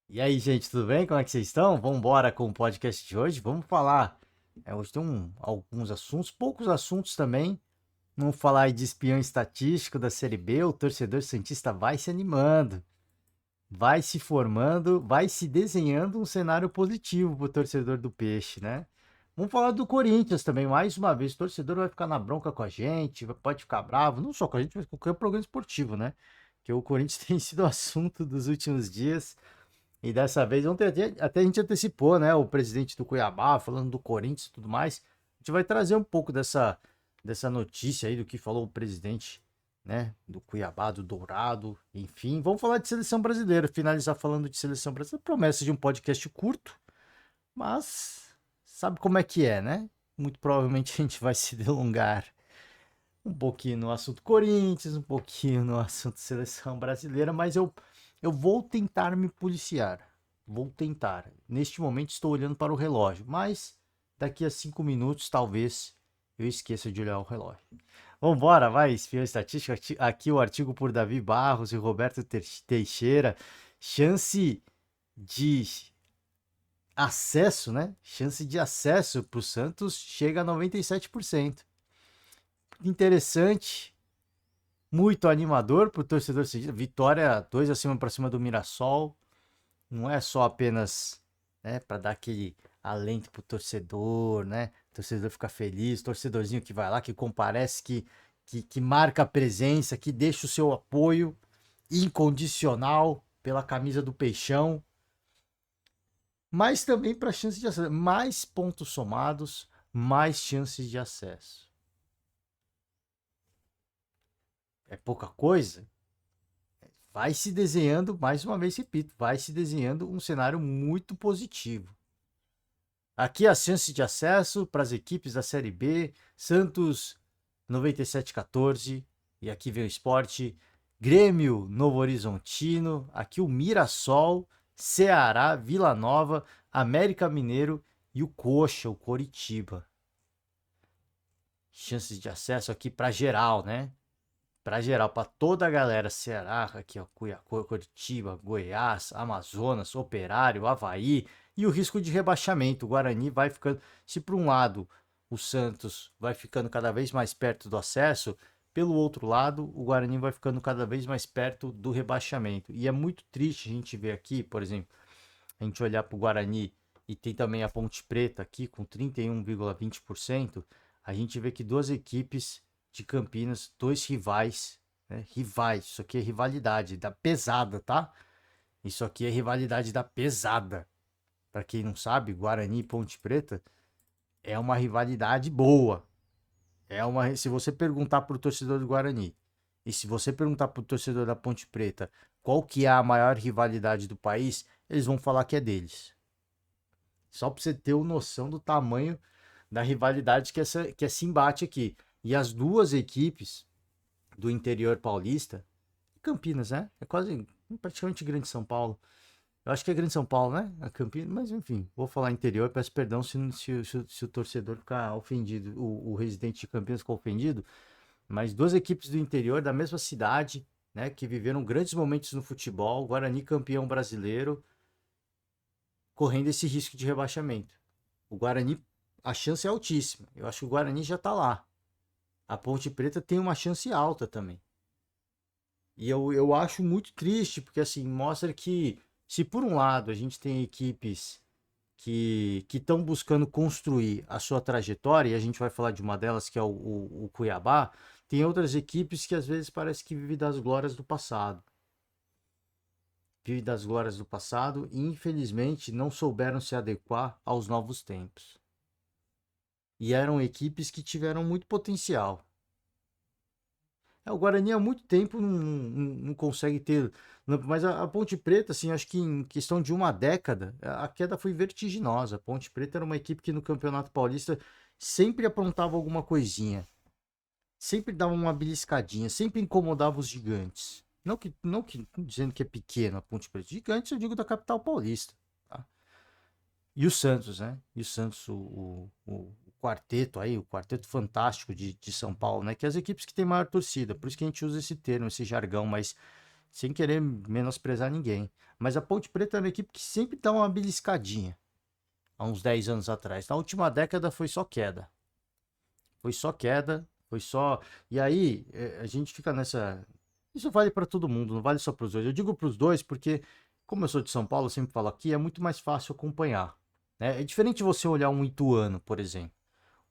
E aí, gente, tudo bem? Como é que vocês estão? Vamos embora com o podcast de hoje. Vamos falar. Hoje tem alguns assuntos, poucos assuntos também. Vamos falar aí de espião estatístico da Série B. O torcedor santista vai se animando, vai se formando, vai se desenhando um cenário positivo para o torcedor do Peixe, né? Vamos falar do Corinthians também, mais uma vez. O torcedor vai ficar na bronca com a gente, pode ficar bravo, não só com a gente, mas com qualquer programa esportivo, né? Que o Corinthians tem sido o assunto dos últimos dias. E dessa vez, ontem até a gente antecipou, né? O presidente do Cuiabá falando do Corinthians e tudo mais. A gente vai trazer um pouco dessa notícia aí do que falou o presidente, né? Do Cuiabá, do Dourado, enfim. Vamos falar de seleção brasileira, finalizar falando de seleção brasileira. Promessa de um podcast curto, mas sabe como é que é, né? Muito provavelmente a gente vai se delongar um pouquinho no assunto Corinthians, um pouquinho no assunto seleção brasileira, mas eu vou tentar me policiar. Vou tentar. Neste momento estou olhando para o relógio, mas daqui a 5 minutos talvez eu esqueça de olhar o relógio. Vambora, vai, espião estatístico. Aqui o artigo por Davi Barros e Roberto Teixeira. Chance de acesso, né? Chance de acesso para o Santos chega a 97%. Interessante, muito animador para o torcedor santista. Vitória 2 acima para cima do Mirassol. Não é só apenas, né, para dar aquele alento pro torcedor, né? O torcedor ficar feliz, torcedorzinho que vai lá, que comparece, que marca a presença, que deixa o seu apoio incondicional pela camisa do Peixão, mas também para chance de acesso. Mais pontos somados, mais chances de acesso. É pouca coisa? Vai se desenhando, mais uma vez repito, vai se desenhando um cenário muito positivo. Aqui as chances de acesso para as equipes da Série B, Santos 97-14, e aqui vem o esporte, Grêmio Novo Horizontino, aqui o Mirassol, Ceará, Vila Nova, América Mineiro e o Coxa, o Coritiba. Chances de acesso aqui para geral, né? Para geral, para toda a galera, Ceará, aqui ó, Curitiba, Goiás, Amazonas, Operário, Havaí e o risco de rebaixamento. O Guarani vai ficando, se por um lado o Santos vai ficando cada vez mais perto do acesso, pelo outro lado o Guarani vai ficando cada vez mais perto do rebaixamento. E é muito triste a gente ver aqui, por exemplo, a gente olhar para o Guarani e tem também a Ponte Preta aqui com 31,20%, a gente vê que duas equipes de Campinas, dois rivais, né? Rivais, isso aqui é rivalidade da pesada, tá? Isso aqui é rivalidade da pesada. Para quem não sabe, Guarani e Ponte Preta é uma rivalidade boa. Se você perguntar para o torcedor do Guarani e se você perguntar para o torcedor da Ponte Preta qual que é a maior rivalidade do país, eles vão falar que é deles. Só para você ter uma noção do tamanho da rivalidade que esse embate aqui. E as duas equipes do interior paulista, Campinas, né? É quase praticamente Grande São Paulo. Eu acho que é Grande São Paulo, né? A Campinas, mas enfim, vou falar interior, peço perdão se o torcedor ficar ofendido, o residente de Campinas ficar ofendido, mas duas equipes do interior da mesma cidade, né, que viveram grandes momentos no futebol, Guarani campeão brasileiro, correndo esse risco de rebaixamento. O Guarani, a chance é altíssima. Eu acho que o Guarani já tá lá. A Ponte Preta tem uma chance alta também. E eu acho muito triste, porque assim, mostra que se por um lado a gente tem equipes que estão buscando construir a sua trajetória, e a gente vai falar de uma delas que é o Cuiabá, tem outras equipes que às vezes parece que vivem das glórias do passado. Vive das glórias do passado e infelizmente não souberam se adequar aos novos tempos. E eram equipes que tiveram muito potencial. O Guarani há muito tempo não consegue ter. Mas a Ponte Preta, assim, acho que em questão de uma década, a queda foi vertiginosa. A Ponte Preta era uma equipe que no Campeonato Paulista sempre aprontava alguma coisinha. Sempre dava uma beliscadinha, sempre incomodava os gigantes. Não que dizendo que é pequeno a Ponte Preta. Gigantes eu digo da capital paulista. Tá? E o Santos, né? E o Santos, o quarteto aí, o quarteto fantástico de São Paulo, né? Que é as equipes que têm maior torcida. Por isso que a gente usa esse termo, esse jargão, mas sem querer menosprezar ninguém. Mas a Ponte Preta é uma equipe que sempre dá uma beliscadinha. Há uns 10 anos atrás. Na última década foi só queda. Foi só queda, foi só. E aí, a gente fica nessa. Isso vale para todo mundo, não vale só para os dois. Eu digo para os dois porque, como eu sou de São Paulo, eu sempre falo aqui, é muito mais fácil acompanhar. Né? É diferente você olhar um Ituano, por exemplo.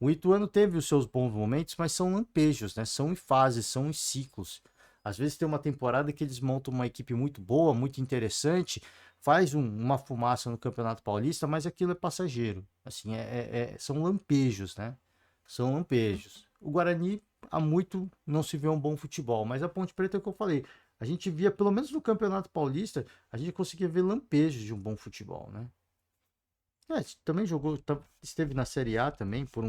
O Ituano teve os seus bons momentos, mas são lampejos, né? São em fases, são em ciclos. Às vezes tem uma temporada que eles montam uma equipe muito boa, muito interessante, faz uma fumaça no Campeonato Paulista, mas aquilo é passageiro. Assim, são lampejos, né? São lampejos. O Guarani há muito não se vê um bom futebol, mas a Ponte Preta é o que eu falei. A gente via, pelo menos no Campeonato Paulista, a gente conseguia ver lampejos de um bom futebol, né? Também jogou, esteve na Série A também por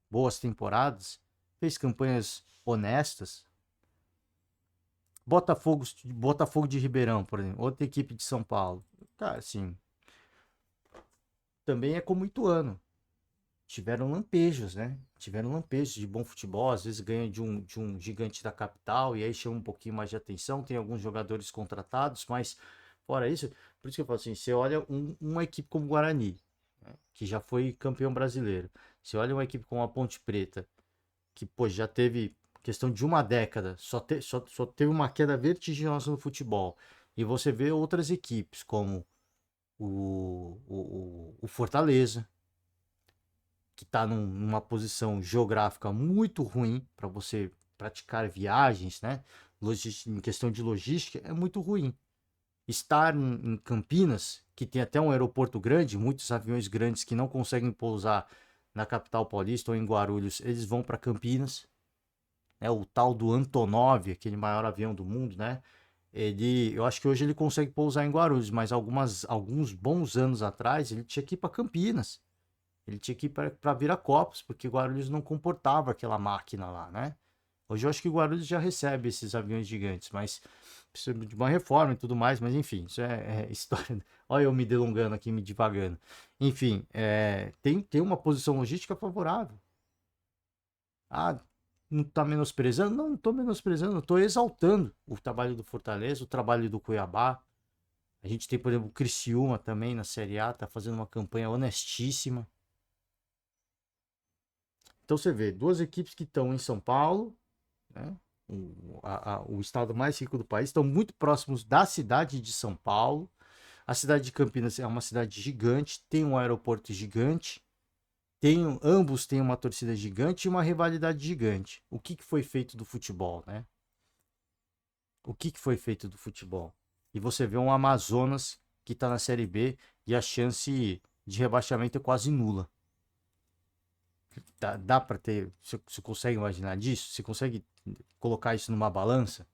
boas temporadas, fez campanhas honestas. Botafogo de Ribeirão, por exemplo, outra equipe de São Paulo. Cara, assim, também é como Ituano. Tiveram lampejos, né? Tiveram lampejos de bom futebol, às vezes ganham de um gigante da capital e aí chama um pouquinho mais de atenção. Tem alguns jogadores contratados, mas fora isso, por isso que eu falo assim: você olha uma equipe como o Guarani, né, que já foi campeão brasileiro, você olha uma equipe como a Ponte Preta, que pô, já teve questão de uma década, só teve uma queda vertiginosa no futebol, e você vê outras equipes como o Fortaleza que está numa posição geográfica muito ruim para você praticar viagens, né? Em questão de logística, é muito ruim. Estar em Campinas, que tem até um aeroporto grande, muitos aviões grandes que não conseguem pousar na capital paulista ou em Guarulhos, eles vão para Campinas. Né? O tal do Antonov, aquele maior avião do mundo, né? Eu acho que hoje ele consegue pousar em Guarulhos, mas alguns bons anos atrás ele tinha que ir para Campinas. Ele tinha que ir para Viracopos, porque Guarulhos não comportava aquela máquina lá, né? Hoje eu acho que Guarulhos já recebe esses aviões gigantes, mas precisa de uma reforma e tudo mais, mas enfim, isso é história. Olha eu me delongando aqui, me divagando. Enfim, tem uma posição logística favorável. Ah, não tá menosprezando? Não, não tô menosprezando, eu tô exaltando o trabalho do Fortaleza, o trabalho do Cuiabá. A gente tem, por exemplo, o Criciúma também na Série A, tá fazendo uma campanha honestíssima. Então você vê duas equipes que estão em São Paulo, né? O estado mais rico do país, estão muito próximos da cidade de São Paulo. A cidade de Campinas é uma cidade gigante, tem um aeroporto gigante, ambos têm uma torcida gigante e uma rivalidade gigante. O que foi feito do futebol, né? O que foi feito do futebol? E você vê um Amazonas que está na Série B e a chance de rebaixamento é quase nula. Dá para ter. Você consegue imaginar disso? Você consegue colocar isso numa balança?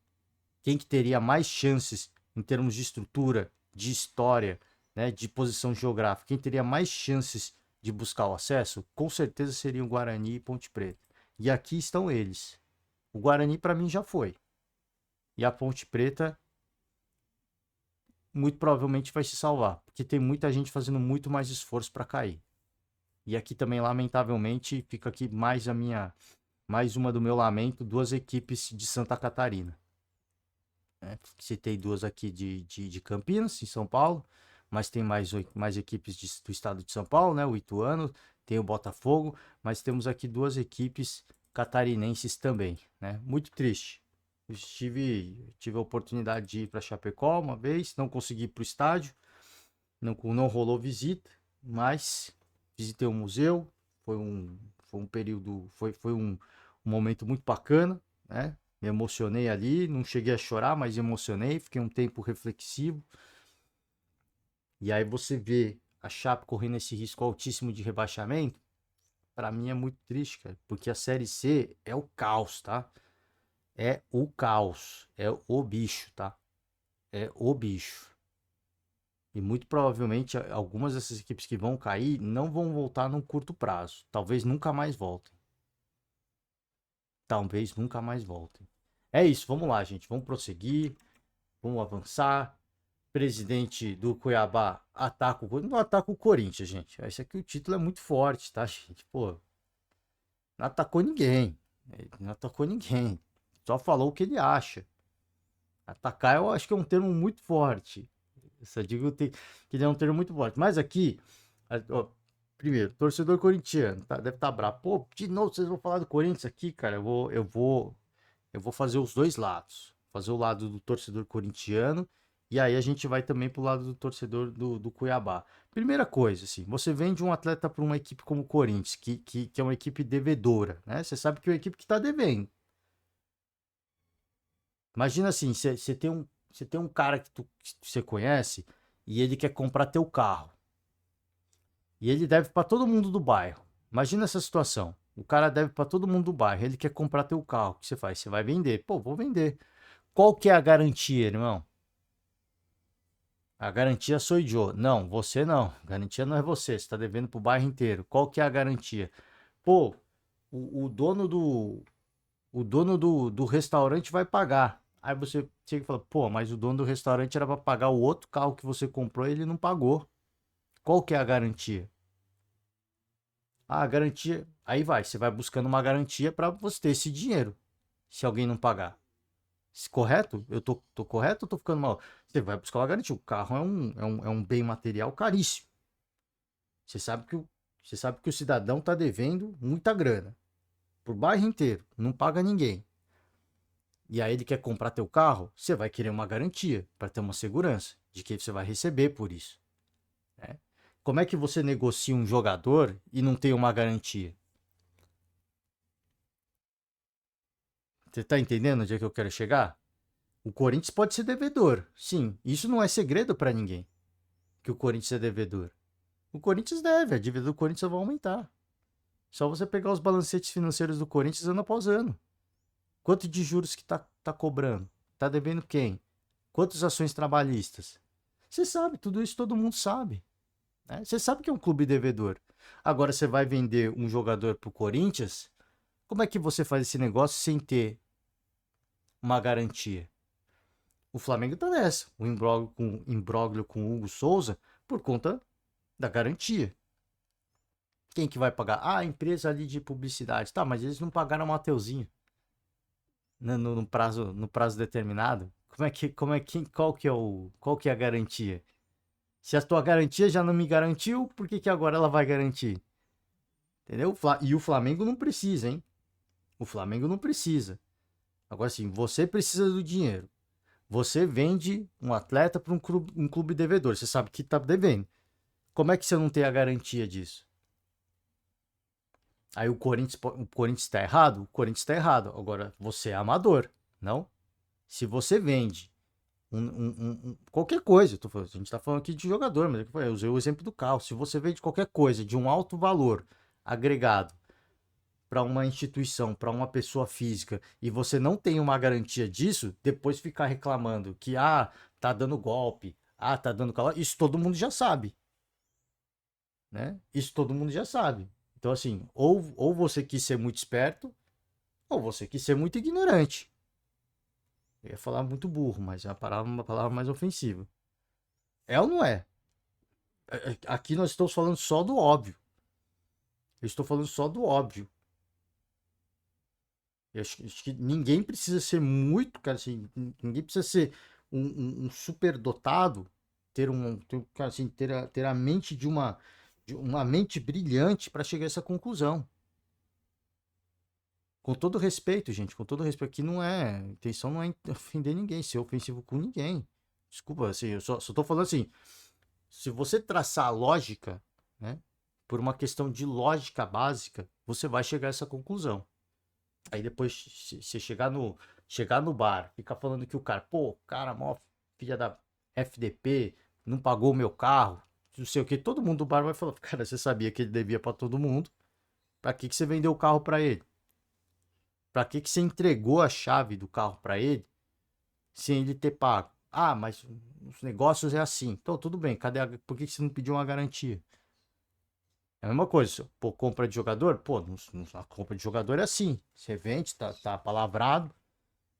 Quem que teria mais chances em termos de estrutura, de história, né, de posição geográfica? Quem teria mais chances de buscar o acesso? Com certeza seriam Guarani e Ponte Preta. E aqui estão eles. O Guarani para mim já foi. E a Ponte Preta muito provavelmente vai se salvar, porque tem muita gente fazendo muito mais esforço para cair. E aqui também, lamentavelmente, fica aqui mais uma do meu lamento, duas equipes de Santa Catarina. Né? Citei duas aqui de Campinas, em São Paulo, mas tem mais equipes do estado de São Paulo, né? O Ituano, tem o Botafogo, mas temos aqui duas equipes catarinenses também, né? Muito triste. Tive a oportunidade de ir para Chapecó uma vez, não consegui ir para o estádio, não rolou visita, mas visitei o museu, foi um período, foi um momento muito bacana, né? Me emocionei ali, não cheguei a chorar, mas emocionei, fiquei um tempo reflexivo. E aí você vê a Chape correndo esse risco altíssimo de rebaixamento, para mim é muito triste, cara, porque a Série C é o caos, tá? É o caos, é o bicho, tá? É o bicho. E muito provavelmente algumas dessas equipes que vão cair não vão voltar num curto prazo. Talvez nunca mais voltem. Talvez nunca mais voltem. É isso, vamos lá, gente. Vamos prosseguir, vamos avançar. Presidente do Cuiabá não ataca o Corinthians, gente. Esse aqui o título é muito forte, tá, gente? Pô, não atacou ninguém. Ele não atacou ninguém. Só falou o que ele acha. Atacar eu acho que é um termo muito forte. Essa digo que ele é um termo muito forte. Mas aqui, ó, primeiro, torcedor corintiano, tá? Deve estar bravo. Pô, de novo vocês vão falar do Corinthians aqui, cara. Eu vou fazer os dois lados. Fazer o lado do torcedor corintiano e aí a gente vai também pro lado do torcedor do Cuiabá. Primeira coisa, assim, você vende um atleta para uma equipe como o Corinthians, que é uma equipe devedora, né? Você sabe que é uma equipe que tá devendo. Imagina assim, você tem um cara que você conhece e ele quer comprar teu carro. E ele deve para todo mundo do bairro. Imagina essa situação. O cara deve para todo mundo do bairro, ele quer comprar teu carro. O que você faz? Você vai vender. Pô, vou vender. Qual que é a garantia, irmão? A garantia sou eu. Não, você não. A garantia não é você. Você está devendo pro bairro inteiro. Qual que é a garantia? Pô, o dono do restaurante vai pagar. Aí você chega e fala, pô, mas o dono do restaurante era para pagar o outro carro que você comprou e ele não pagou. Qual que é a garantia? Ah, a garantia. Aí vai, você vai buscando uma garantia para você ter esse dinheiro, se alguém não pagar. Correto? Eu tô correto ou tô ficando mal? Você vai buscar uma garantia. O carro é um bem material caríssimo. Você sabe que o cidadão tá devendo muita grana. Pro bairro inteiro. Não paga ninguém. E aí ele quer comprar teu carro, você vai querer uma garantia para ter uma segurança de que você vai receber por isso, né? Como é que você negocia um jogador e não tem uma garantia? Você tá entendendo onde é que eu quero chegar? O Corinthians pode ser devedor, sim. Isso não é segredo para ninguém, que o Corinthians é devedor. O Corinthians deve, a dívida do Corinthians vai aumentar. Só você pegar os balancetes financeiros do Corinthians ano após ano. Quanto de juros que tá cobrando? Tá devendo quem? Quantas ações trabalhistas? Você sabe, tudo isso todo mundo sabe, né? Você sabe que é um clube devedor. Agora você vai vender um jogador pro Corinthians, como é que você faz esse negócio sem ter uma garantia? O Flamengo tá nessa, o imbróglio com o Hugo Souza por conta da garantia. Quem que vai pagar? Ah, a empresa ali de publicidade. Tá, mas eles não pagaram o Mateuzinho, né, no prazo determinado. Qual que é a garantia? Se a tua garantia já não me garantiu, por que agora ela vai garantir? Entendeu? E o Flamengo não precisa, hein? O Flamengo não precisa. Agora sim, você precisa do dinheiro. Você vende um atleta para um clube devedor. Você sabe que está devendo. Como é que você não tem a garantia disso? Aí o Corinthians está errado? O Corinthians está errado. Agora, você é amador, não? Se você vende qualquer coisa, a gente está falando aqui de jogador, mas eu usei o exemplo do carro. Se você vende qualquer coisa de um alto valor agregado para uma instituição, para uma pessoa física, e você não tem uma garantia disso, depois ficar reclamando que tá dando golpe, tá dando calor, isso todo mundo já sabe, né? Isso todo mundo já sabe. Então assim, ou você quis ser muito esperto, ou você quis ser muito ignorante. Eu ia falar muito burro, mas é uma palavra mais ofensiva. É ou não é? Aqui nós estamos falando só do óbvio. Eu estou falando só do óbvio. Eu acho que ninguém precisa ser muito, cara, assim, ninguém precisa ser um super dotado, cara, assim, ter a mente de uma mente brilhante para chegar a essa conclusão. Com todo respeito, gente, com todo respeito, aqui não é, a intenção não é ofender ninguém, ser ofensivo com ninguém. Desculpa, assim, eu só tô falando assim, se você traçar a lógica, né, por uma questão de lógica básica, você vai chegar a essa conclusão. Aí depois você chegar no bar, ficar falando que o cara, pô, cara, mó filha da FDP, não pagou o meu carro, não sei o que, todo mundo do bar vai falar, cara, você sabia que ele devia pra todo mundo, pra que você vendeu o carro pra ele? Pra que você entregou a chave do carro pra ele sem ele ter pago? Ah, mas os negócios é assim. Então, tudo bem, por que você não pediu uma garantia? É a mesma coisa, pô, compra de jogador, pô, a compra de jogador é assim, você vende, tá palavrado,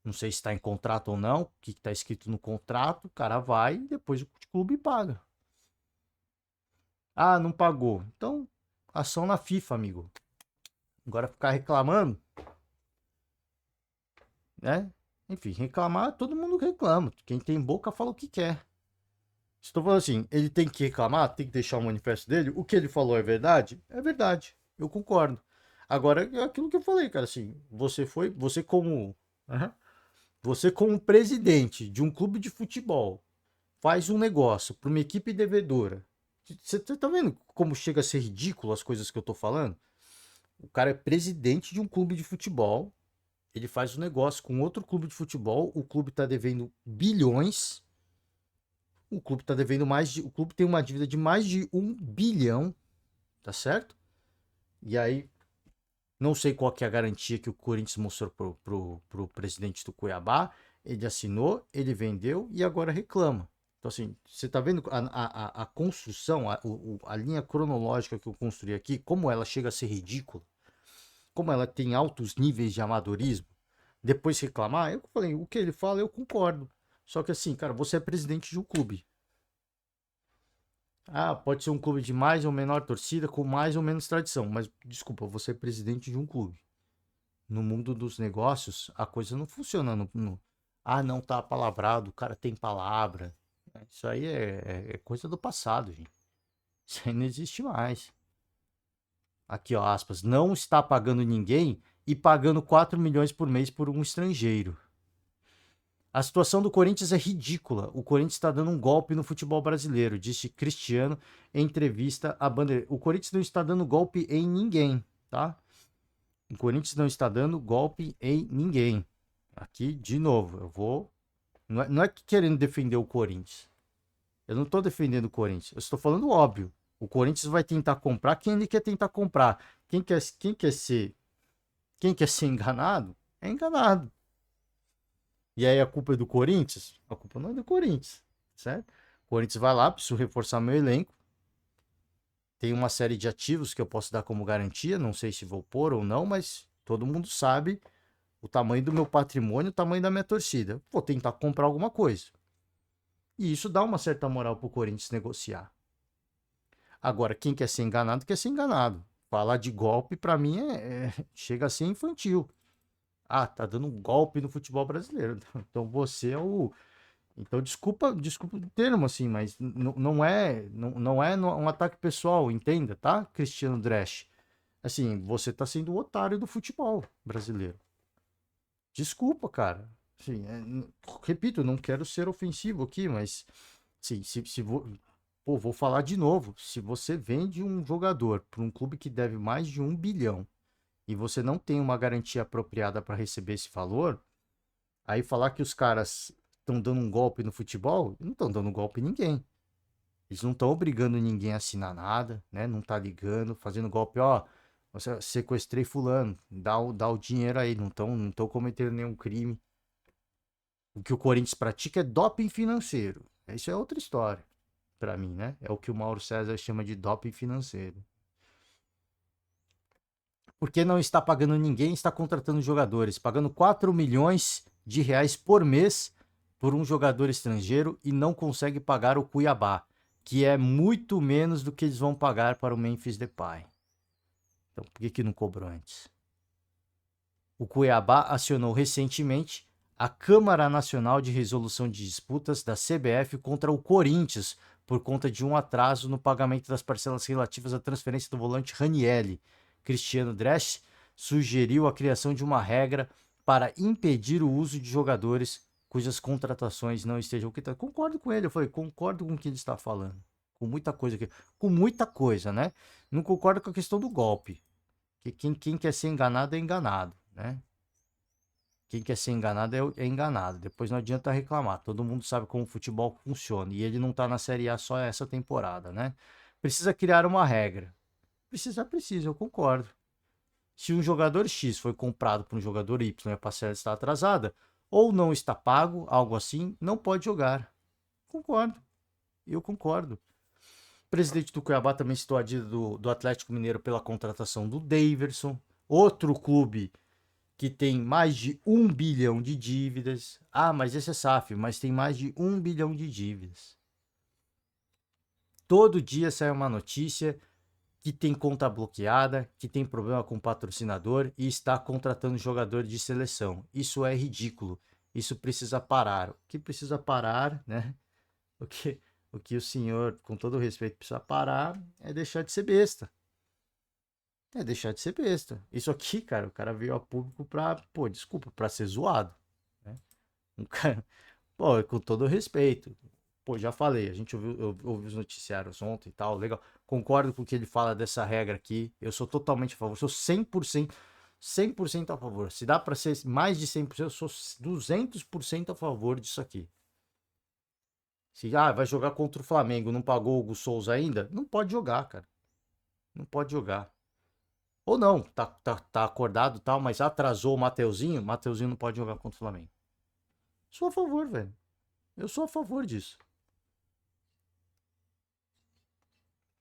não sei se está em contrato ou não, o que está escrito no contrato, o cara vai e depois o clube paga. Ah, não pagou. Então, ação na FIFA, amigo. Agora ficar reclamando, né? Enfim, reclamar, todo mundo reclama. Quem tem boca fala o que quer. Estou falando assim, ele tem que reclamar, tem que deixar o manifesto dele. O que ele falou é verdade? É verdade. Eu concordo. Agora, é aquilo que eu falei, cara, assim, Aham. Você como presidente de um clube de futebol, faz um negócio para uma equipe devedora. Você tá vendo como chega a ser ridículo as coisas que eu tô falando? O cara é presidente de um clube de futebol, ele faz um negócio com outro clube de futebol, o clube tá devendo bilhões, o clube tem uma dívida de mais de 1 bilhão, tá certo? E aí, não sei qual que é a garantia que o Corinthians mostrou pro presidente do Cuiabá, ele assinou, ele vendeu e agora reclama. Então, assim, você tá vendo a construção, a linha cronológica que eu construí aqui, como ela chega a ser ridícula, como ela tem altos níveis de amadorismo. Depois reclamar, eu falei, o que ele fala, eu concordo. Só que assim, cara, você é presidente de um clube. Ah, pode ser um clube de mais ou menor torcida, com mais ou menos tradição, mas desculpa, você é presidente de um clube. No mundo dos negócios, a coisa não funciona ah, não tá palavrado, o cara tem palavra. Isso aí é coisa do passado, gente. Isso aí não existe mais. Aqui, ó, aspas, não está pagando ninguém e pagando 4 milhões por mês por um estrangeiro. A situação do Corinthians é ridícula. O Corinthians está dando um golpe no futebol brasileiro, disse Cristiano em entrevista à Bandeira. O Corinthians não está dando golpe em ninguém, tá? O Corinthians não está dando golpe em ninguém. Aqui, de novo, eu vou. Não é que querendo defender o Corinthians. Eu não estou defendendo o Corinthians. Eu estou falando óbvio. O Corinthians vai tentar comprar quem ele quer tentar comprar. Quem quer ser enganado, é enganado. E aí a culpa é do Corinthians? A culpa não é do Corinthians, certo? O Corinthians vai lá, preciso reforçar meu elenco. Tem uma série de ativos que eu posso dar como garantia, não sei se vou pôr ou não, mas todo mundo sabe o tamanho do meu patrimônio, o tamanho da minha torcida. Vou tentar comprar alguma coisa. E isso dá uma certa moral pro Corinthians negociar. Agora, quem quer ser enganado, quer ser enganado. Falar de golpe, para mim, chega a ser infantil. Ah, tá dando um golpe no futebol brasileiro. Então você é o. Então desculpa o termo, assim, mas não é um ataque pessoal, entenda, tá, Cristiano Dresch? Assim, você tá sendo o otário do futebol brasileiro. Desculpa, cara. Assim, repito, não quero ser ofensivo aqui, mas sim, vou falar de novo. Se você vende um jogador para um clube que deve mais de 1 bilhão e você não tem uma garantia apropriada para receber esse valor, aí falar que os caras estão dando um golpe no futebol, não estão dando golpe em ninguém. Eles não estão obrigando ninguém a assinar nada, né? Não tá ligando, fazendo golpe, ó, você sequestrei fulano, dá o dinheiro aí, não tão cometendo nenhum crime. O que o Corinthians pratica é doping financeiro. Isso é outra história, para mim, né? É o que o Mauro César chama de doping financeiro. Porque não está pagando ninguém, está contratando jogadores, pagando 4 milhões de reais por mês por um jogador estrangeiro e não consegue pagar o Cuiabá, que é muito menos do que eles vão pagar para o Memphis Depay. Então, por que não cobrou antes? O Cuiabá acionou recentemente a Câmara Nacional de Resolução de Disputas da CBF contra o Corinthians por conta de um atraso no pagamento das parcelas relativas à transferência do volante Ranielli. Cristiano Dresch sugeriu a criação de uma regra para impedir o uso de jogadores cujas contratações não estejam quitadas. Concordo com ele, eu falei, concordo com o que ele está falando. Com muita coisa, né? Não concordo com a questão do golpe. Que quem quer ser enganado é enganado, né? Quem quer ser enganado é enganado. Depois não adianta reclamar. Todo mundo sabe como o futebol funciona. E ele não tá na Série A só essa temporada, né? Precisa criar uma regra. Precisa, eu concordo. Se um jogador X foi comprado por um jogador Y e a parcela está atrasada, ou não está pago, algo assim, não pode jogar. Concordo. Eu concordo. O presidente do Cuiabá também citou a dívida do Atlético Mineiro pela contratação do Daverson. Outro clube que tem mais de 1 bilhão de dívidas. Ah, mas esse é SAF, mas tem mais de 1 bilhão de dívidas. Todo dia sai uma notícia que tem conta bloqueada, que tem problema com patrocinador e está contratando jogador de seleção. Isso é ridículo. Isso precisa parar. O que precisa parar, né? O que, o que o senhor, com todo o respeito, precisa parar é deixar de ser besta. É deixar de ser besta. Isso aqui, cara, o cara veio a público pra, pô, desculpa, pra ser zoado. Né? Um cara, pô, com todo o respeito. Pô, já falei, a gente ouviu os noticiários ontem e tal, legal. Concordo com o que ele fala dessa regra aqui. Eu sou totalmente a favor, sou 100% a favor. Se dá pra ser mais de 100%, eu sou 200% a favor disso aqui. Se vai jogar contra o Flamengo, não pagou o Hugo Souza ainda? Não pode jogar, cara. Não pode jogar. Ou não, tá acordado e tal, mas atrasou o Mateuzinho não pode jogar contra o Flamengo. Sou a favor, velho. Eu sou a favor disso.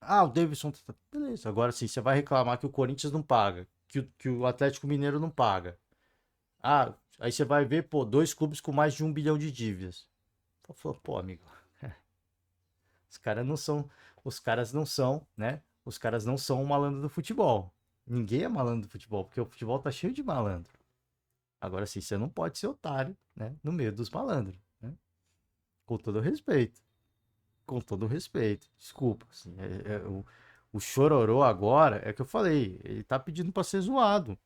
Ah, o Davidson. Beleza, agora sim, você vai reclamar que o Corinthians não paga, que o Atlético Mineiro não paga. Ah, aí você vai ver, pô, dois clubes com mais de 1 bilhão de dívidas. Pô, amigo, os caras não são. Os caras não são, né? Os caras não são o malandro do futebol. Ninguém é malandro do futebol, porque o futebol tá cheio de malandro. Agora sim, você não pode ser otário, né? No meio dos malandros, né? Com todo respeito. Com todo respeito. Desculpa. Assim, o chororô agora, é que eu falei, ele tá pedindo pra ser zoado.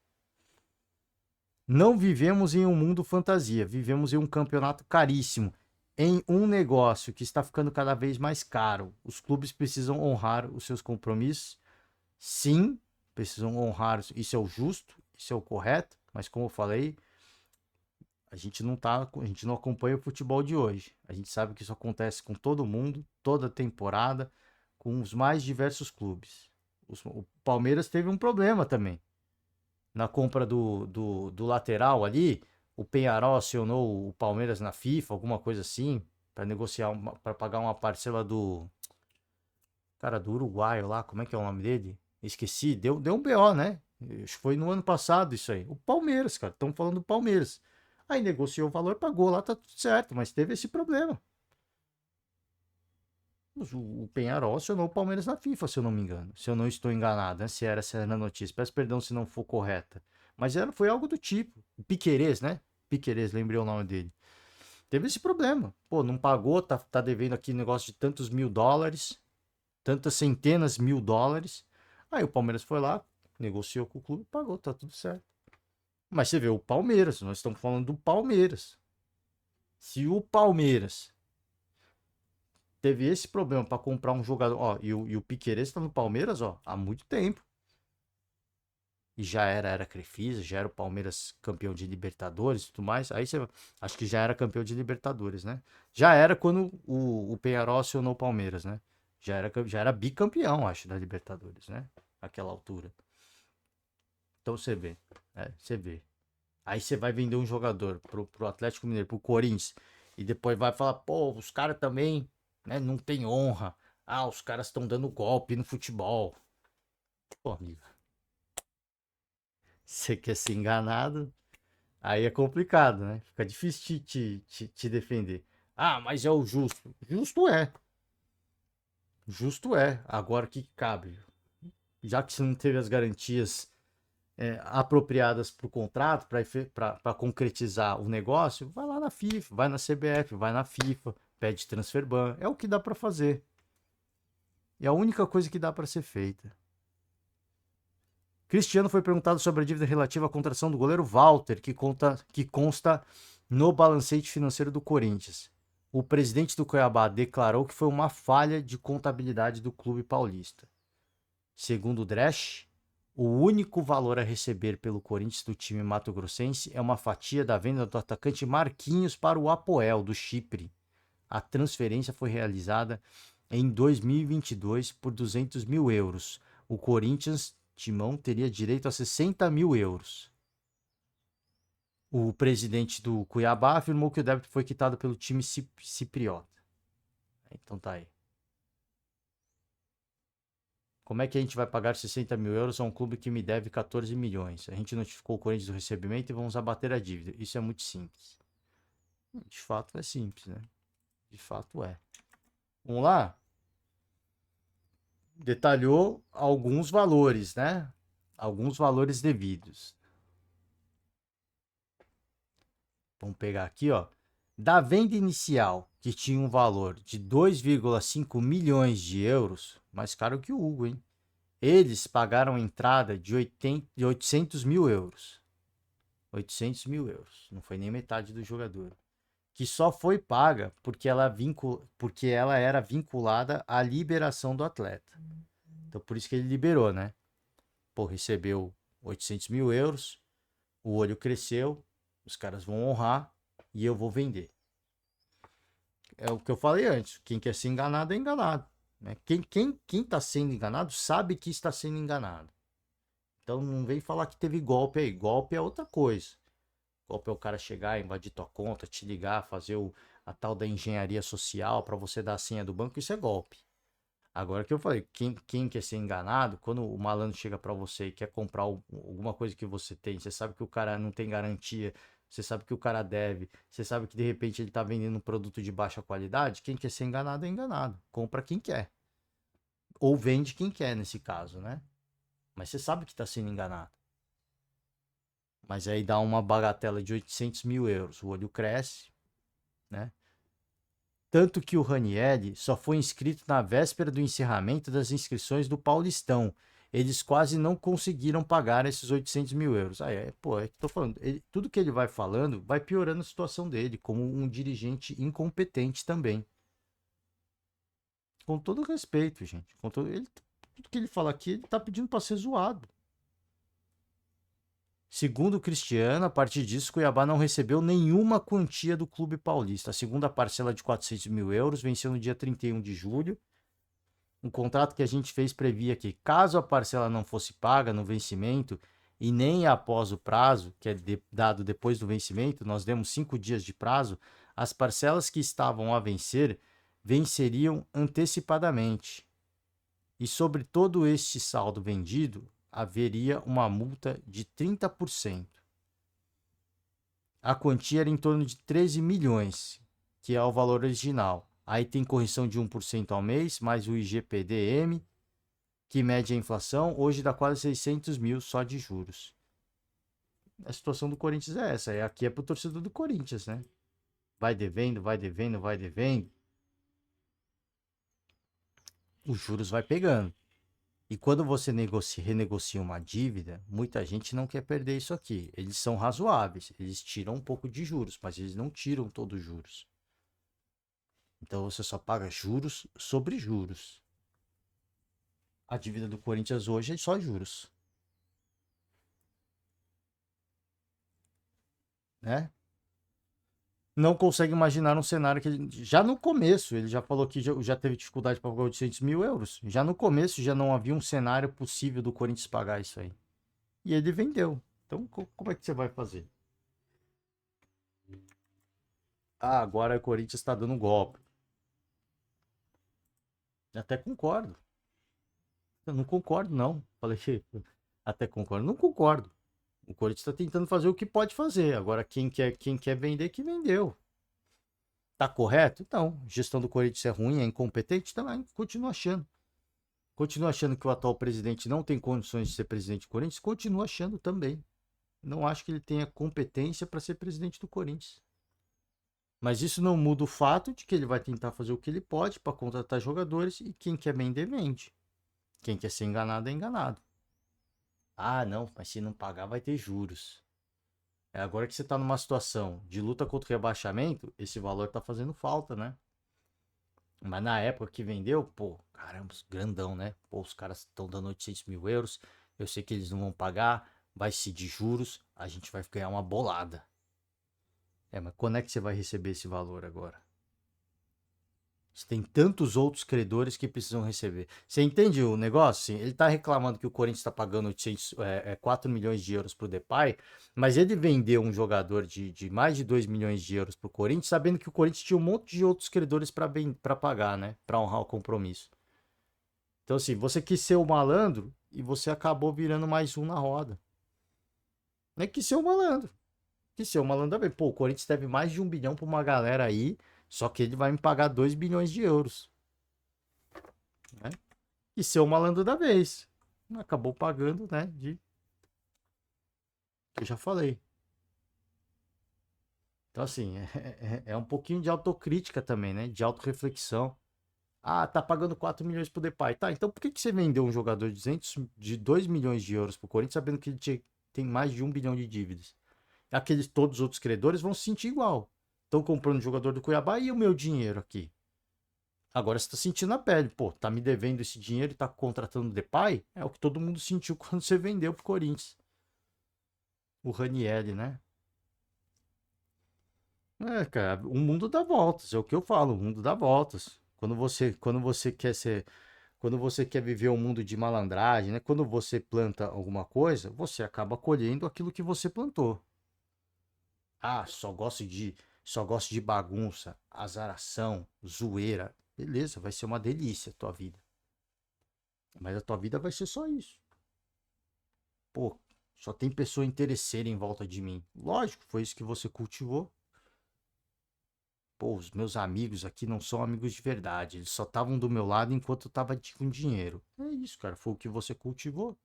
Não vivemos em um mundo fantasia, vivemos em um campeonato caríssimo, em um negócio que está ficando cada vez mais caro. Os clubes precisam honrar os seus compromissos. Sim, precisam honrar. Isso é o justo, isso é o correto, mas como eu falei, a gente não acompanha o futebol de hoje. A gente sabe que isso acontece com todo mundo, toda temporada, com os mais diversos clubes. O Palmeiras teve um problema também. Na compra do lateral ali, o Penharol acionou o Palmeiras na FIFA, alguma coisa assim, para negociar, para pagar uma parcela do cara do Uruguaio lá, como é que é o nome dele? Esqueci, deu um BO, né? Acho que foi no ano passado isso aí. O Palmeiras, cara, estamos falando do Palmeiras. Aí negociou o valor, pagou lá, tá tudo certo, mas teve esse problema. O Penharol acionou o Palmeiras na FIFA, se eu não me engano. Se eu não estou enganado, né? Se era na notícia. Peço perdão se não for correta. Mas foi algo do tipo. Piquerez, né? Piquerez, lembrei o nome dele. Teve esse problema. Pô, não pagou, tá devendo aqui negócio de tantos mil dólares, tantas centenas mil dólares. Aí o Palmeiras foi lá, negociou com o clube, pagou, tá tudo certo. Mas você vê o Palmeiras, nós estamos falando do Palmeiras. Se o Palmeiras teve esse problema para comprar um jogador, ó, e o Piquerez está no Palmeiras, ó, há muito tempo. E já era Crefisa, já era o Palmeiras campeão de Libertadores e tudo mais. Aí você, acho que já era campeão de Libertadores, né? Já era quando o Penharol acionou o Palmeiras, né? Já era bicampeão, acho, da Libertadores, né? Naquela altura. Então você vê, você vê. Aí você vai vender um jogador pro Atlético Mineiro, pro Corinthians, e depois vai falar, pô, os caras também, né, não tem honra. Ah, os caras estão dando golpe no futebol. Pô, amigo, você quer ser enganado? Aí é complicado, né? Fica difícil te defender. Ah, mas é o justo. Justo é. Justo é. Agora o que cabe? Já que você não teve as garantias apropriadas para o contrato, para concretizar o negócio, vai lá na FIFA, vai na CBF, vai na FIFA, pede transfer ban. É o que dá para fazer. É a única coisa que dá para ser feita. Cristiano foi perguntado sobre a dívida relativa à contratação do goleiro Walter, que consta no balancete financeiro do Corinthians. O presidente do Cuiabá declarou que foi uma falha de contabilidade do clube paulista. Segundo o Dresch, o único valor a receber pelo Corinthians do time mato-grossense é uma fatia da venda do atacante Marquinhos para o Apoel, do Chipre. A transferência foi realizada em 2022 por 200 mil euros. O Corinthians, Timão, teria direito a 60 mil euros. O presidente do Cuiabá afirmou que o débito foi quitado pelo time cipriota. Então tá aí. Como é que a gente vai pagar 60 mil euros a um clube que me deve 14 milhões? A gente notificou o Corinthians do recebimento e vamos abater a dívida. Isso é muito simples. De fato é simples, né? De fato é. Vamos lá? Detalhou alguns valores, né? Alguns valores devidos. Vamos pegar aqui, ó. Da venda inicial, que tinha um valor de 2,5 milhões de euros, mais caro que o Hugo, hein? Eles pagaram a entrada de 800 mil euros. 800 mil euros. Não foi nem metade do jogador. Que só foi paga porque ela era vinculada à liberação do atleta. Então, por isso que ele liberou, né? Pô, recebeu 800 mil euros, o olho cresceu, os caras vão honrar e eu vou vender. É o que eu falei antes. Quem quer ser enganado é enganado. Né? Quem tá sendo enganado sabe que está sendo enganado. Então não vem falar que teve golpe aí. Golpe é outra coisa. Golpe é o cara chegar, invadir tua conta, te ligar, fazer a tal da engenharia social para você dar a senha do banco. Isso é golpe. Agora que eu falei, quem quer ser enganado, quando o malandro chega para você e quer comprar alguma coisa que você tem, você sabe que o cara não tem garantia, você sabe que o cara deve, você sabe que de repente ele tá vendendo um produto de baixa qualidade, quem quer ser enganado é enganado. Compra quem quer. Ou vende quem quer nesse caso, né? Mas você sabe que tá sendo enganado. Mas aí dá uma bagatela de 800 mil euros, o olho cresce, né? Tanto que o Ranieri só foi inscrito na véspera do encerramento das inscrições do Paulistão. Eles quase não conseguiram pagar esses 800 mil euros. Pô, é que tô falando. Tudo que ele vai falando vai piorando a situação dele, como um dirigente incompetente também. Com todo respeito, gente. Tudo que ele fala aqui, ele tá pedindo para ser zoado. Segundo o Cristiano, a partir disso, Cuiabá não recebeu nenhuma quantia do clube paulista. A segunda parcela de 400 mil euros venceu no dia 31 de julho. Um contrato que a gente fez previa que, caso a parcela não fosse paga no vencimento e nem após o prazo, que é dado depois do vencimento, nós demos 5 dias de prazo, as parcelas que estavam a vencer venceriam antecipadamente. E sobre todo este saldo vendido, haveria uma multa de 30%. A quantia era em torno de 13 milhões, que é o valor original. Aí tem correção de 1% ao mês, mais o IGPDM, que mede a inflação, hoje dá quase 600 mil só de juros. A situação do Corinthians é essa, aqui é pro torcedor do Corinthians, né? Vai devendo, vai devendo, vai devendo. Os juros vai pegando. E quando você renegocia uma dívida, muita gente não quer perder isso aqui. Eles são razoáveis, eles tiram um pouco de juros, mas eles não tiram todos os juros. Então você só paga juros sobre juros. A dívida do Corinthians hoje é só juros, né? Não consegue imaginar um cenário que já no começo, ele já falou que já teve dificuldade para pagar 800 mil euros. Já no começo já não havia um cenário possível do Corinthians pagar isso aí. E ele vendeu. Então como é que você vai fazer? Ah, agora o Corinthians está dando golpe. Até concordo. Eu não concordo, não. Falei, até concordo. Não concordo. O Corinthians está tentando fazer o que pode fazer. Agora, quem quer vender, que vendeu. Tá correto? Então, gestão do Corinthians é ruim, é incompetente? Também, continua achando. Continua achando que o atual presidente não tem condições de ser presidente do Corinthians? Continua achando também. Não acho que ele tenha competência para ser presidente do Corinthians. Mas isso não muda o fato de que ele vai tentar fazer o que ele pode para contratar jogadores e quem quer vender, vende. Quem quer ser enganado é enganado. Ah, não, mas se não pagar vai ter juros. Agora que você está numa situação de luta contra o rebaixamento, esse valor está fazendo falta, né? Mas na época que vendeu, pô, caramba, grandão, né? Pô, os caras estão dando 800 mil euros. Eu sei que eles não vão pagar, vai ser de juros, a gente vai ganhar uma bolada. Mas quando é que você vai receber esse valor agora? Você tem tantos outros credores que precisam receber. Você entende o negócio? Sim, ele está reclamando que o Corinthians está pagando 4 milhões de euros para o Depay, mas ele vendeu um jogador de mais de 2 milhões de euros para o Corinthians, sabendo que o Corinthians tinha um monte de outros credores para pagar, né? Para honrar o compromisso. Então, assim, você quis ser o malandro e você acabou virando mais um na roda. Não é que ser o malandro. Que ser o malandro também. Pô, o Corinthians deve mais de 1 bilhão para uma galera aí, só que ele vai me pagar 2 bilhões de euros. Né? E ser o malandro da vez. Acabou pagando, né? Eu já falei. Então, assim, é um pouquinho de autocrítica também, né? De autorreflexão. Ah, tá pagando 4 milhões pro Depay. Tá, então por que que você vendeu um jogador de 2 milhões de euros pro Corinthians, sabendo que ele tem mais de 1 bilhão de dívidas? Aqueles todos os outros credores vão se sentir igual. Estão comprando o jogador do Cuiabá e o meu dinheiro aqui. Agora você tá sentindo na pele. Pô, tá me devendo esse dinheiro e tá contratando o Depay? É o que todo mundo sentiu quando você vendeu pro Corinthians. O Ranieri, né? É, cara, o mundo dá voltas, é o que eu falo, o mundo dá voltas. Quando você quer ser, quando você quer viver um mundo de malandragem, né? Quando você planta alguma coisa, você acaba colhendo aquilo que você plantou. Ah, só gosto de bagunça, azaração, zoeira. Beleza, vai ser uma delícia a tua vida. Mas a tua vida vai ser só isso. Pô, só tem pessoa interesseira em volta de mim. Lógico, foi isso que você cultivou. Pô, os meus amigos aqui não são amigos de verdade. Eles só estavam do meu lado enquanto eu tava com dinheiro. É isso, cara. Foi o que você cultivou.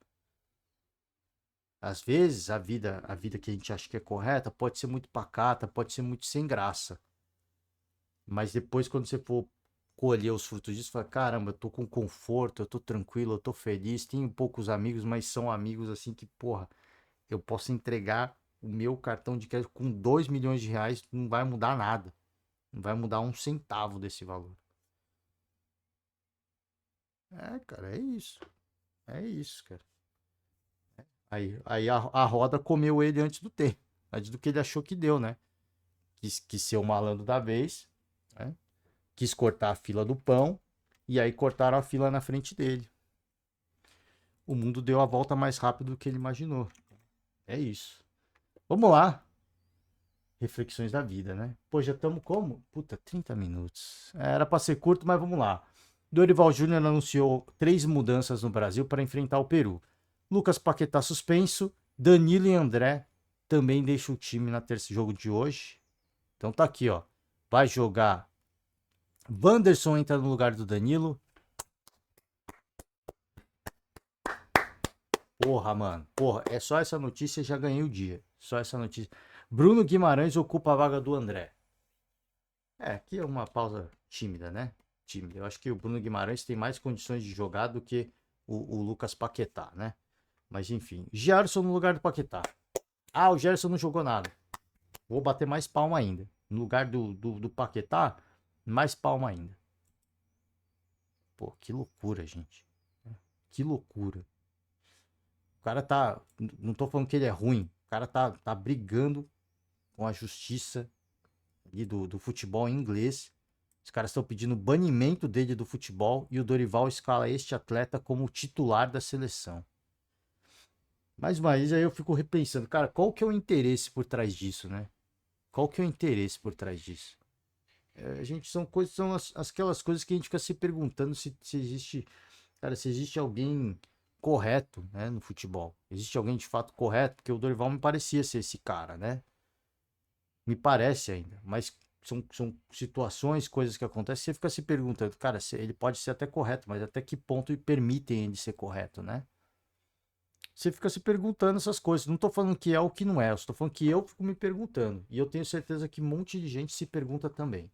Às vezes, a vida que a gente acha que é correta pode ser muito pacata, pode ser muito sem graça. Mas depois, quando você for colher os frutos disso, fala, caramba, eu tô com conforto, eu tô tranquilo, eu tô feliz, tenho poucos amigos, mas são amigos assim que, porra, eu posso entregar o meu cartão de crédito com 2 milhões de reais, não vai mudar nada. Não vai mudar um centavo desse valor. É, cara, é isso. É isso, cara. Aí a roda comeu ele antes do tempo. Antes do que ele achou que deu, né? Quis ser o malandro da vez, né? Quis cortar a fila do pão. E aí cortaram a fila na frente dele. O mundo deu a volta mais rápido do que ele imaginou. É isso. Vamos lá. Reflexões da vida, né? Pô, já estamos como? Puta, 30 minutos. Era pra ser curto, mas vamos lá. Dorival Júnior anunciou 3 mudanças no Brasil para enfrentar o Peru. Lucas Paquetá suspenso. Danilo e André também deixam o time na terça jogo de hoje. Então tá aqui, ó. Vai jogar. Wanderson entra no lugar do Danilo. Porra, mano. Porra, é só essa notícia, já ganhei o dia. Só essa notícia. Bruno Guimarães ocupa a vaga do André. É, aqui é uma pausa tímida, né? Tímida. Eu acho que o Bruno Guimarães tem mais condições de jogar do que o Lucas Paquetá, né? Mas enfim. Gerson no lugar do Paquetá. Ah, o Gerson não jogou nada. Vou bater mais palma ainda. No lugar do Paquetá, mais palma ainda. Pô, que loucura, gente. Que loucura. O cara tá. Não tô falando que ele é ruim. O cara tá brigando com a justiça ali do futebol inglês. Os caras estão pedindo o banimento dele do futebol e o Dorival escala este atleta como titular da seleção. Mais uma vez aí eu fico repensando, cara, qual que é o interesse por trás disso, né? Qual que é o interesse por trás disso? A gente são aquelas coisas que a gente fica se perguntando se existe, cara, se existe alguém correto, né, no futebol. Existe alguém de fato correto, porque o Dorival me parecia ser esse cara, né? Me parece ainda, mas são situações, coisas que acontecem, você fica se perguntando, cara, ele pode ser até correto, mas até que ponto permitem ele ser correto, né? Você fica se perguntando essas coisas. Não tô falando que é o que não é, eu estou falando que eu fico me perguntando. E eu tenho certeza que um monte de gente se pergunta também.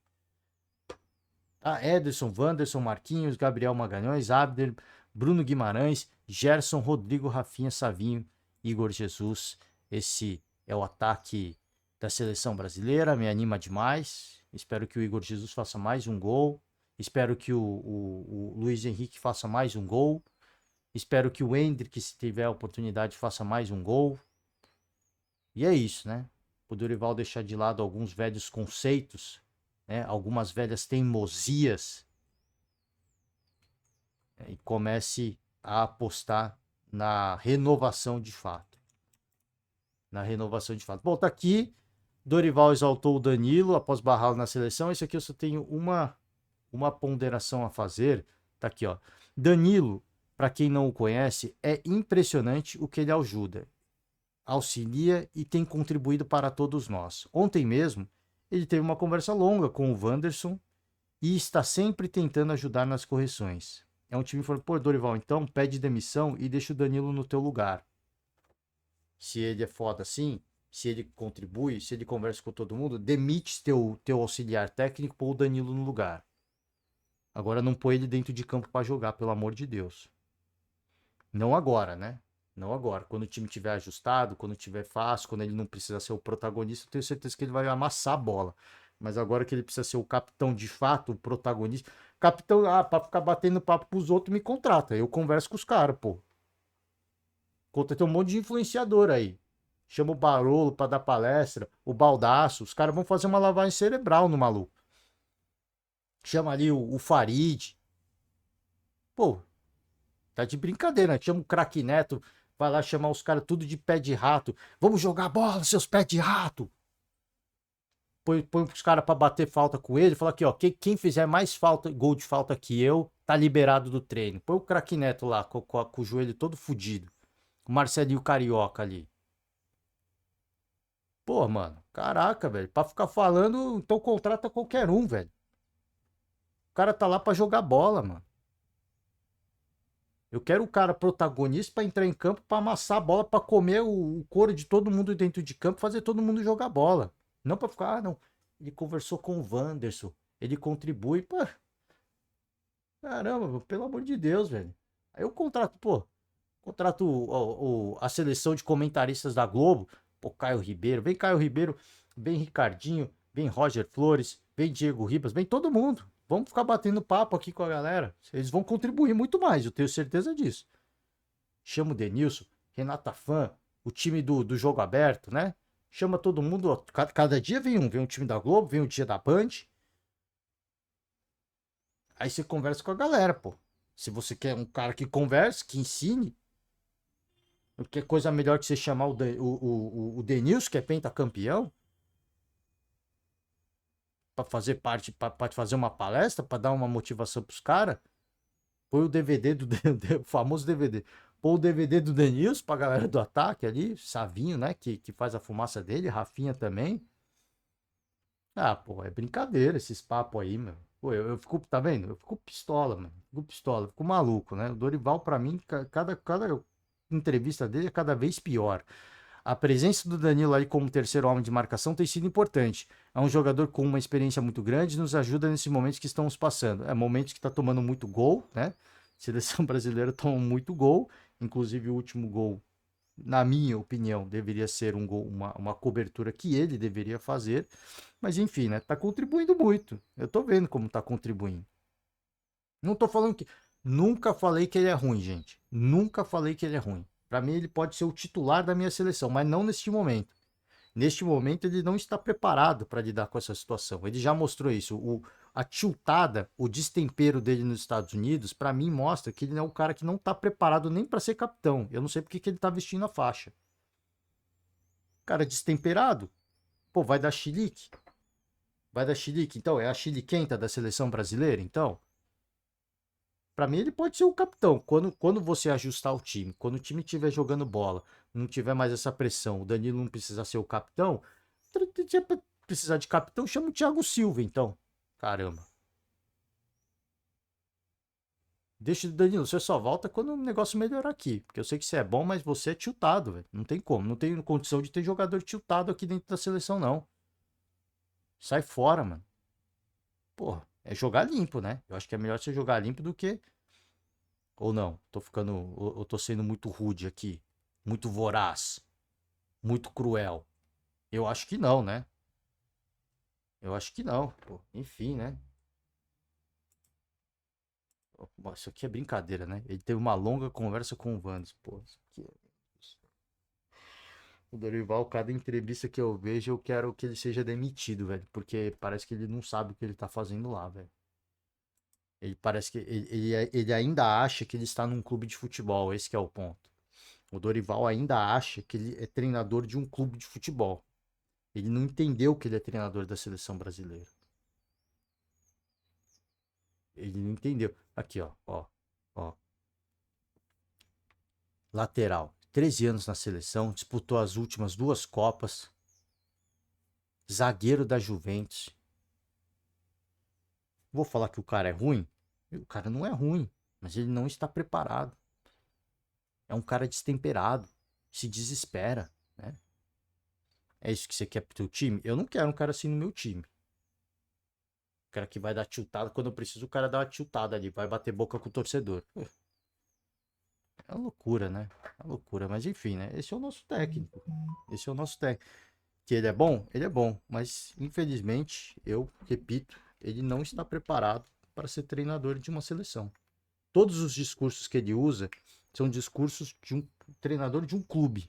Ah, Ederson, Wanderson, Marquinhos, Gabriel Magalhães, Abder, Bruno Guimarães, Gerson, Rodrigo, Rafinha, Savinho, Igor Jesus. Esse é o ataque da seleção brasileira, me anima demais. Espero que o Igor Jesus faça mais um gol. Espero que o Luiz Henrique faça mais um gol. Espero que o Endrick, se tiver a oportunidade, faça mais um gol. E é isso, né? O Dorival deixar de lado alguns velhos conceitos, né? Algumas velhas teimosias, né? E comece a apostar na renovação de fato. Na renovação de fato. Bom, tá aqui. Dorival exaltou o Danilo após barrá-lo na seleção. Isso aqui eu só tenho uma ponderação a fazer. Tá aqui, ó. Danilo, para quem não o conhece, é impressionante o que ele ajuda, auxilia e tem contribuído para todos nós. Ontem mesmo, ele teve uma conversa longa com o Wanderson e está sempre tentando ajudar nas correções. É um time que falou, pô, Dorival, então pede demissão e deixa o Danilo no teu lugar. Se ele é foda assim, se ele contribui, se ele conversa com todo mundo, demite teu auxiliar técnico, pôr o Danilo no lugar. Agora não põe ele dentro de campo para jogar, pelo amor de Deus. Não agora, né? Não agora. Quando o time tiver ajustado, quando tiver fácil, quando ele não precisa ser o protagonista, eu tenho certeza que ele vai amassar a bola. Mas agora que ele precisa ser o capitão de fato, o protagonista. Capitão, pra ficar batendo papo pros outros, me contrata. Eu converso com os caras, pô. Tem um monte de influenciador aí. Chama o Barolo pra dar palestra, o Baldaço. Os caras vão fazer uma lavagem cerebral no maluco. Chama ali o Farid. Pô, tá de brincadeira, né? Chama o craque Neto, vai lá chamar os caras tudo de pé de rato. Vamos jogar bola, seus pés de rato. Põe os caras pra bater falta com ele. Fala aqui, ó, quem fizer mais falta, gol de falta que eu, tá liberado do treino. Põe o craque Neto lá, com o joelho todo fudido. O Marcelinho Carioca ali. Pô, mano, caraca, velho. Pra ficar falando, então contrata qualquer um, velho. O cara tá lá pra jogar bola, mano. Eu quero o cara protagonista pra entrar em campo, pra amassar a bola, pra comer o couro de todo mundo dentro de campo, fazer todo mundo jogar bola. Não pra ficar, não. Ele conversou com o Wanderson, ele contribui. Pô, caramba, pelo amor de Deus, velho. Aí eu contrato, pô, contrato a seleção de comentaristas da Globo. Pô, Caio Ribeiro, vem Caio Ribeiro, vem Ricardinho, vem Roger Flores, vem Diego Ribas, vem todo mundo. Vamos ficar batendo papo aqui com a galera. Eles vão contribuir muito mais, eu tenho certeza disso. Chama o Denilson, Renata Fã, o time do jogo aberto, né? Chama todo mundo, ó, cada dia vem um time da Globo, vem um dia da Band. Aí você conversa com a galera, pô. Se você quer um cara que converse, que ensine, porque é coisa melhor que você chamar o Denilson, que é pentacampeão, pra fazer parte, pra fazer uma palestra, pra dar uma motivação pros caras. Põe o DVD o famoso DVD. Põe o DVD do Denilson pra galera do ataque ali, Savinho, né? Que faz a fumaça dele, Rafinha também. Ah, pô, é brincadeira esses papos aí, meu. Pô, eu fico, tá vendo? Eu fico pistola, mano. Fico pistola, fico maluco, né? O Dorival, pra mim, cada entrevista dele é cada vez pior. A presença do Danilo aí como terceiro homem de marcação tem sido importante. É um jogador com uma experiência muito grande, nos ajuda nesses momentos que estamos passando. É momentos que está tomando muito gol, né? A seleção brasileira toma muito gol, inclusive o último gol, na minha opinião, deveria ser um gol, uma cobertura que ele deveria fazer. Mas enfim, né? Tá contribuindo muito. Eu tô vendo como tá contribuindo. Não tô falando que. Nunca falei que ele é ruim, gente. Nunca falei que ele é ruim. Para mim, ele pode ser o titular da minha seleção, mas não neste momento. Neste momento, ele não está preparado para lidar com essa situação. Ele já mostrou isso. A tiltada, o destempero dele nos Estados Unidos, para mim, mostra que ele é um cara que não está preparado nem para ser capitão. Eu não sei porque que ele está vestindo a faixa. Cara destemperado. Pô, vai dar chilique? Vai dar chilique? Então, é a chiliquenta da seleção brasileira, então? Para mim, ele pode ser o capitão. Quando você ajustar o time, quando o time estiver jogando bola, não tiver mais essa pressão, o Danilo não precisar ser o capitão, precisar de capitão, chama o Thiago Silva, então. Caramba. Deixa o Danilo, você só volta quando o negócio melhorar aqui. Porque eu sei que você é bom, mas você é tiltado, velho. Não tem como. Não tem condição de ter jogador tiltado aqui dentro da seleção, não. Sai fora, mano. Porra, é jogar limpo, né? Eu acho que é melhor você jogar limpo do que. Ou não? Tô ficando. Eu tô sendo muito rude aqui. Muito voraz. Muito cruel. Eu acho que não, né? Eu acho que não. Pô, enfim, né? Isso aqui é brincadeira, né? Ele teve uma longa conversa com o Vandes. Pô, isso aqui é... O Dorival, cada entrevista que eu vejo, eu quero que ele seja demitido, velho. Porque parece que ele não sabe o que ele tá fazendo lá, velho. Ele parece que ele ainda acha que ele está num clube de futebol. Esse que é o ponto. O Dorival ainda acha que ele é treinador de um clube de futebol. Ele não entendeu que ele é treinador da seleção brasileira. Ele não entendeu. Aqui, ó. Lateral. 13 anos na seleção, disputou as últimas duas Copas. Zagueiro da Juventus. Vou falar que o cara é ruim? O cara não é ruim, mas ele não está preparado. É um cara destemperado, se desespera, né? É isso que você quer pro teu time? Eu não quero um cara assim no meu time. O cara que vai dar tiltada. Quando eu preciso, o cara dá uma tiltada ali. Vai bater boca com o torcedor. É uma loucura, né? É uma loucura. Mas enfim, né? Esse é o nosso técnico. Esse é o nosso técnico. Que ele é bom? Ele é bom. Mas, infelizmente, eu repito, ele não está preparado para ser treinador de uma seleção. Todos os discursos que ele usa são discursos de um treinador de um clube.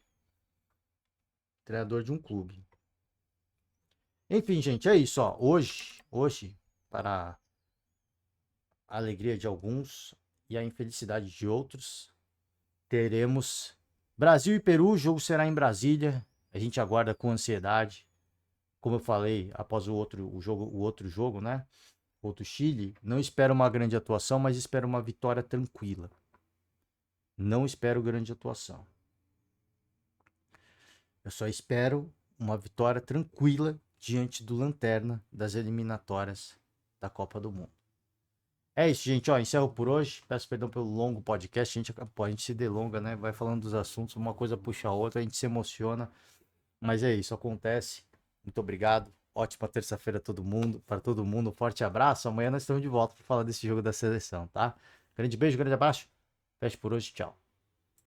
Treinador de um clube. Enfim, gente, é isso, ó. Hoje, para a alegria de alguns e a infelicidade de outros, teremos Brasil e Peru. O jogo será em Brasília. A gente aguarda com ansiedade. Como eu falei, após o outro jogo, né? Outro Chile, não espero uma grande atuação, mas espero uma vitória tranquila. Não espero grande atuação. Eu só espero uma vitória tranquila diante do Lanterna das eliminatórias da Copa do Mundo. É isso, gente. Ó, encerro por hoje. Peço perdão pelo longo podcast. A gente se delonga, né? Vai falando dos assuntos, uma coisa puxa a outra, a gente se emociona. Mas é isso, acontece. Muito obrigado. Ótima terça-feira a todo mundo, para todo mundo. Um forte abraço. Amanhã nós estamos de volta para falar desse jogo da seleção, tá? Grande beijo, grande abraço. Feche por hoje. Tchau.